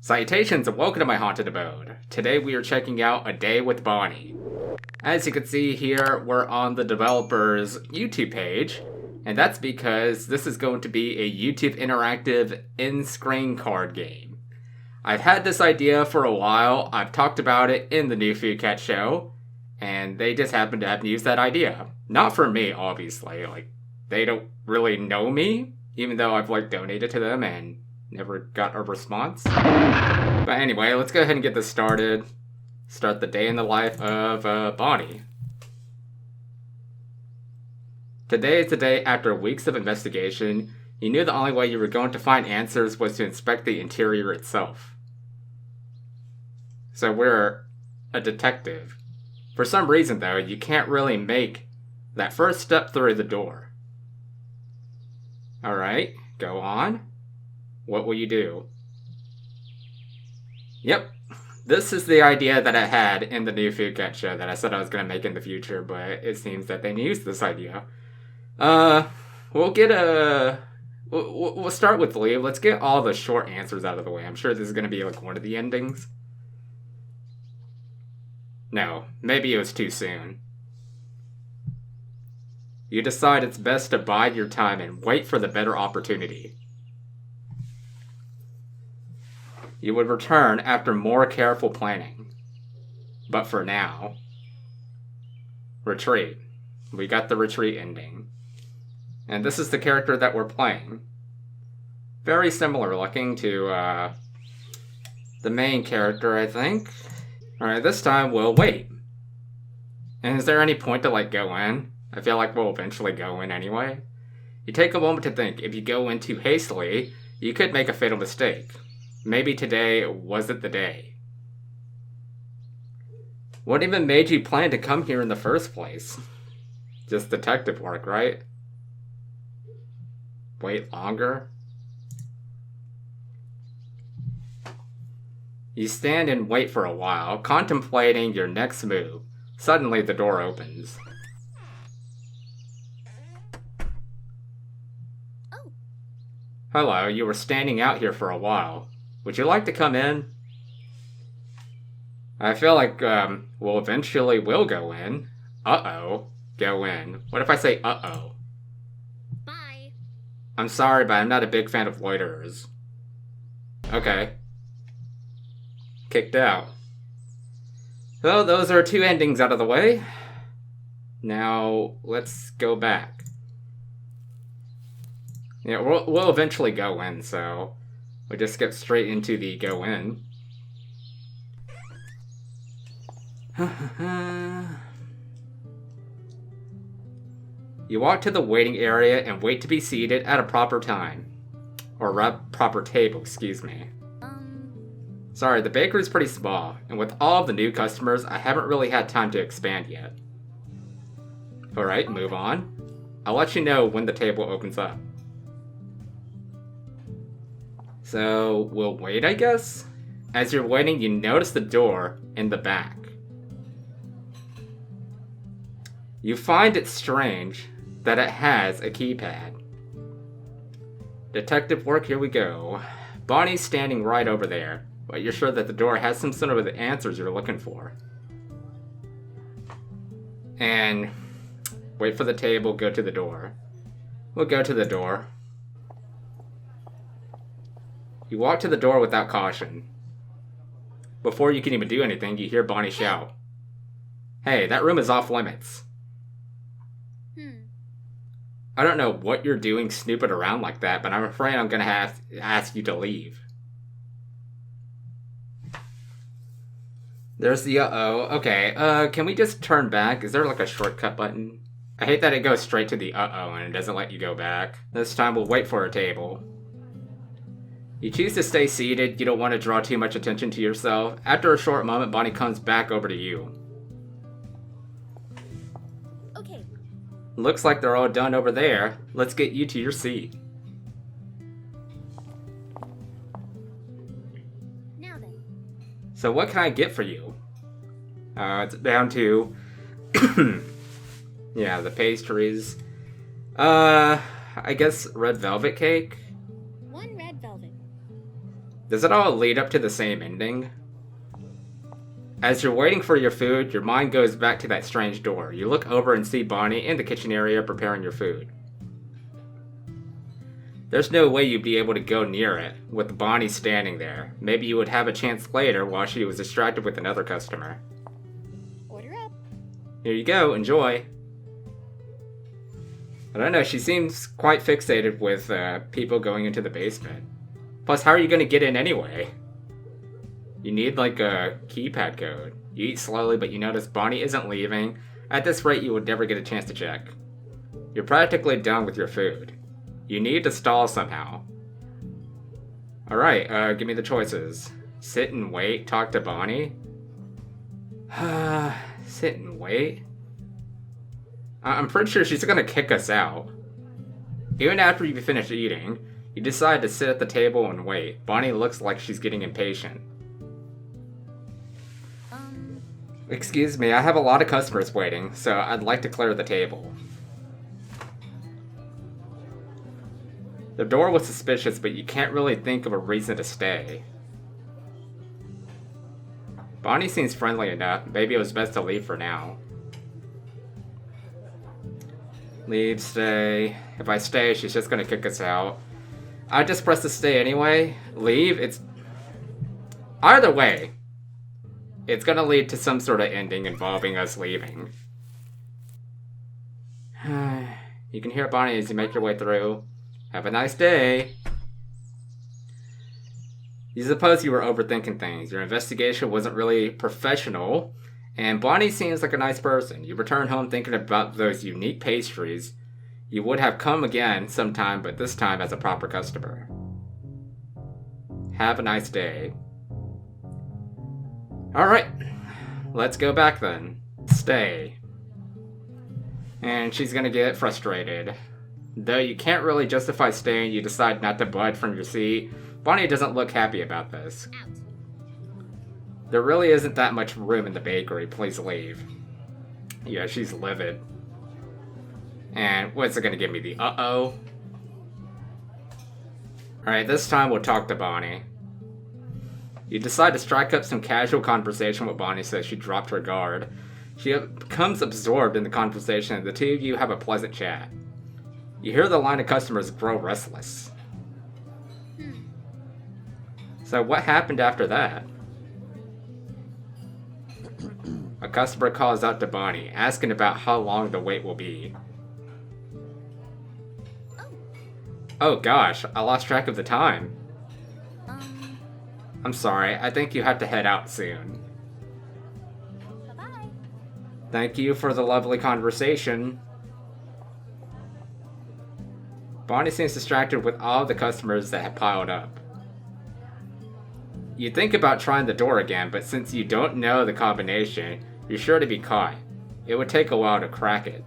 Salutations and welcome to my haunted abode. Today we are checking out A Day with Bonnie. As you can see here, we're on the developer's YouTube page, and that's because this is going to be a YouTube interactive in-screen card game. I've had this idea for a while, I've talked about it in the New Food Cat show, and they just happen to have used that idea. Not for me, obviously, they don't really know me, even though I've donated to them and never got a response. But anyway, let's go ahead and get this started. Start the day in the life of Bonnie. Today is the day after weeks of investigation. You knew the only way you were going to find answers was to inspect the interior itself. So we're a detective. For some reason though, you can't really make that first step through the door. Alright, go on. What will you do? Yep, this is the idea that I had in the New Food Cat show that I said I was going to make in the future, but it seems that they used this idea. We'll start with Lee. Let's get all the short answers out of the way. I'm sure this is going to be one of the endings. No, maybe it was too soon. You decide it's best to bide your time and wait for the better opportunity. You would return after more careful planning. But for now, retreat. We got the retreat ending. And this is the character that we're playing. Very similar looking to the main character, I think. Alright, this time we'll wait. And is there any point to go in? I feel like we'll eventually go in anyway. You take a moment to think. If you go in too hastily, you could make a fatal mistake. Maybe today wasn't the day. What even made you plan to come here in the first place? Just detective work, right? Wait longer? You stand and wait for a while, contemplating your next move. Suddenly the door opens. Oh. Hello, you were standing out here for a while. Would you like to come in? I feel like, we'll eventually will go in. Uh-oh. Go in. What if I say uh-oh? Bye. I'm sorry, but I'm not a big fan of loiterers. Okay. Kicked out. So, those are two endings out of the way. Now, let's go back. Yeah, we'll eventually go in, so we just skip straight into the go in. You walk to the waiting area and wait to be seated at a proper time. Or proper table, excuse me. Sorry, the bakery's pretty small, and with all of the new customers, I haven't really had time to expand yet. Alright, move on. I'll let you know when the table opens up. So, we'll wait, I guess? As you're waiting, you notice the door in the back. You find it strange that it has a keypad. Detective work, here we go. Bonnie's standing right over there, but you're sure that the door has some sort of the answers you're looking for. And wait for the table, go to the door. We'll go to the door. You walk to the door without caution. Before you can even do anything, you hear Bonnie shout, "Hey, that room is off limits." I don't know what you're doing snooping around like that, but I'm afraid I'm gonna have to ask you to leave. There's the uh-oh. Okay, can we just turn back? Is there a shortcut button? I hate that it goes straight to the uh-oh and it doesn't let you go back. This time we'll wait for a table. You choose to stay seated, you don't want to draw too much attention to yourself. After a short moment, Bonnie comes back over to you. Okay. Looks like they're all done over there. Let's get you to your seat. Now then. So what can I get for you? It's down to... yeah, the pastries. I guess red velvet cake? One red velvet. Does it all lead up to the same ending? As you're waiting for your food, your mind goes back to that strange door. You look over and see Bonnie in the kitchen area preparing your food. There's no way you'd be able to go near it with Bonnie standing there. Maybe you would have a chance later while she was distracted with another customer. Order up. Here you go, enjoy. I don't know, she seems quite fixated with people going into the basement. Plus, how are you going to get in anyway? You need like a keypad code. You eat slowly, but you notice Bonnie isn't leaving. At this rate, you would never get a chance to check. You're practically done with your food. You need to stall somehow. Alright, give me the choices. Sit and wait, talk to Bonnie. Sit and wait? I'm pretty sure she's gonna kick us out. Even after you finish eating, you decide to sit at the table and wait. Bonnie looks like she's getting impatient. Excuse me, I have a lot of customers waiting, so I'd like to clear the table. The door was suspicious, but you can't really think of a reason to stay. Bonnie seems friendly enough. Maybe it was best to leave for now. Leave, stay. If I stay, she's just gonna kick us out. I just press to stay anyway. Leave, it's... Either way, it's gonna lead to some sort of ending involving us leaving. You can hear Bonnie as you make your way through. Have a nice day. You suppose you were overthinking things. Your investigation wasn't really professional, and Bonnie seems like a nice person. You return home thinking about those unique pastries. You would have come again sometime, but this time as a proper customer. Have a nice day. Alright, let's go back then. Stay. And she's gonna get frustrated. Though you can't really justify staying, you decide not to budge from your seat. Bonnie doesn't look happy about this. Out. There really isn't that much room in the bakery, please leave. Yeah, she's livid. And what's it gonna give me, the uh-oh? Alright, this time we'll talk to Bonnie. You decide to strike up some casual conversation with Bonnie so she dropped her guard. She becomes absorbed in the conversation and the two of you have a pleasant chat. You hear the line of customers grow restless. So what happened after that? A customer calls out to Bonnie, asking about how long the wait will be. Oh gosh, I lost track of the time. I'm sorry, I think you have to head out soon. Bye-bye. Thank you for the lovely conversation. Bonnie seems distracted with all the customers that have piled up. You think about trying the door again, but since you don't know the combination, you're sure to be caught. It would take a while to crack it.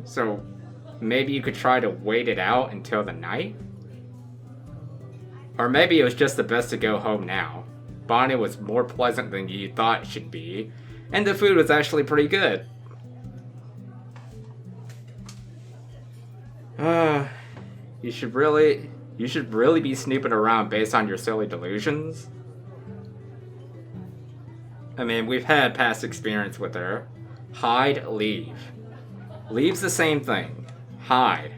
So, maybe you could try to wait it out until the night? Or maybe it was just the best to go home now. Bonnie was more pleasant than you thought it should be, and the food was actually pretty good. You should really be snooping around based on your silly delusions. I mean, we've had past experience with her. Hide, leave. Leave's the same thing. Hide.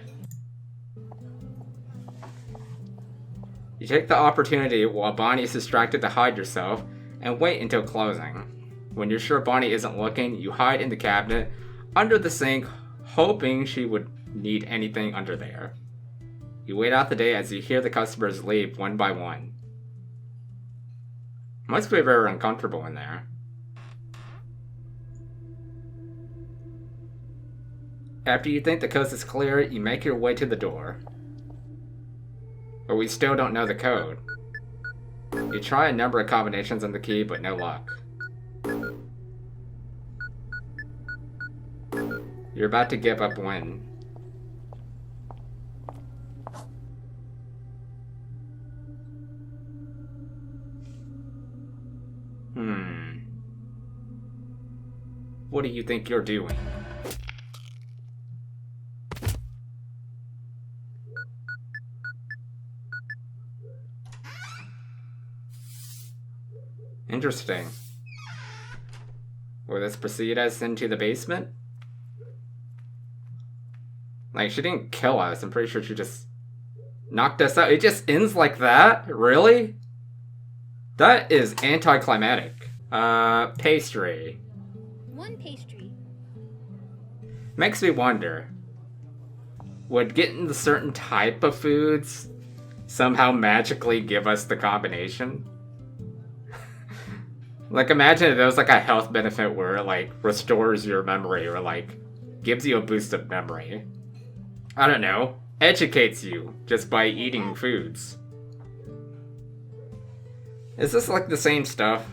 You take the opportunity while Bonnie is distracted to hide yourself and wait until closing. When you're sure Bonnie isn't looking, you hide in the cabinet under the sink, hoping she would need anything under there. You wait out the day as you hear the customers leave one by one. Must be very uncomfortable in there. After you think the coast is clear, you make your way to the door. But we still don't know the code. You try a number of combinations on the key, but no luck. You're about to give up when... What do you think you're doing? Interesting. Will this proceed us into the basement? Like, she didn't kill us. I'm pretty sure she just knocked us out. It just ends like that? Really? That is anticlimactic. Pastry. 1 pastry. Makes me wonder. Would getting the certain type of foods somehow magically give us the combination? Like, imagine if there was like a health benefit where it like restores your memory or like gives you a boost of memory. I don't know. Educates you just by eating foods. Is this like the same stuff?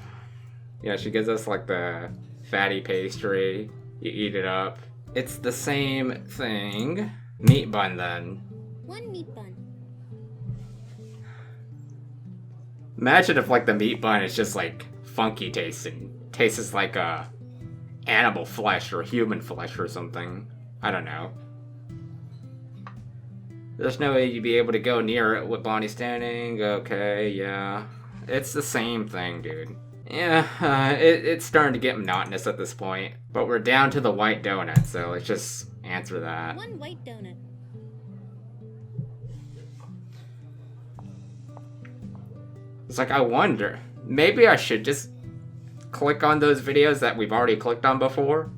Yeah, she gives us like the fatty pastry. You eat it up. It's the same thing. Meat bun then. 1 meat bun. Imagine if like the meat bun is just like funky tasting. Tastes like animal flesh or human flesh or something. I don't know. There's no way you'd be able to go near it with Bonnie standing. Okay, yeah. It's the same thing, dude. Yeah, it's starting to get monotonous at this point. But we're down to the white donut, so let's just answer that. 1 white donut. It's like, I wonder, maybe I should just click on those videos that we've already clicked on before?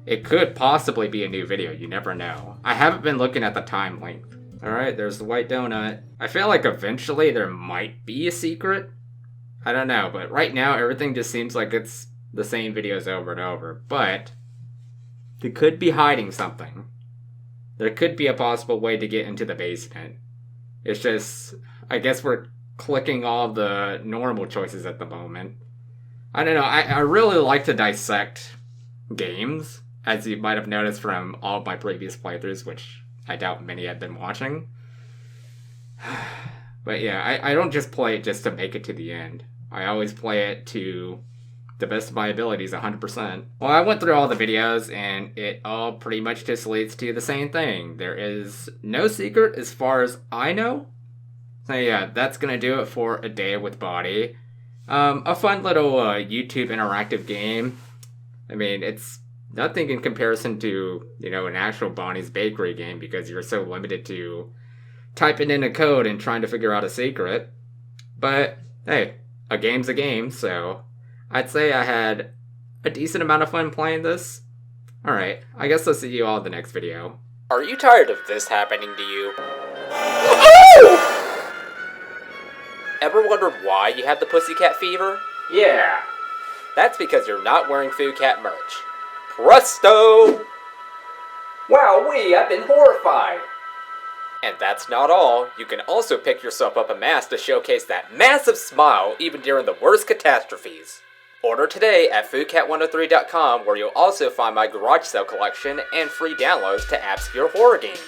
It could possibly be a new video, you never know. I haven't been looking at the time length. Alright, there's the white donut. I feel like eventually there might be a secret. I don't know, but right now everything just seems like it's the same videos over and over. But they could be hiding something. There could be a possible way to get into the basement. It's just, I guess we're clicking all the normal choices at the moment. I don't know, I really like to dissect games, as you might have noticed from all of my previous playthroughs, which I doubt many have been watching. But yeah, I don't just play it just to make it to the end. I always play it to the best of my abilities, 100%. Well, I went through all the videos, and it all pretty much just leads to the same thing. There is no secret as far as I know. So yeah, that's gonna do it for A Day with Body. A fun little YouTube interactive game. I mean, it's nothing in comparison to, you know, an actual Bonnie's Bakery game because you're so limited to typing in a code and trying to figure out a secret. But, hey, a game's a game, so I'd say I had a decent amount of fun playing this. Alright, I guess I'll see you all in the next video. Are you tired of this happening to you? Ever wondered why you have the pussycat fever? Yeah. That's because you're not wearing Food Cat merch. Presto! Wowee, I've been horrified! And that's not all. You can also pick yourself up a mask to showcase that massive smile even during the worst catastrophes. Order today at foodcat103.com, where you'll also find my garage sale collection and free downloads to obscure horror games.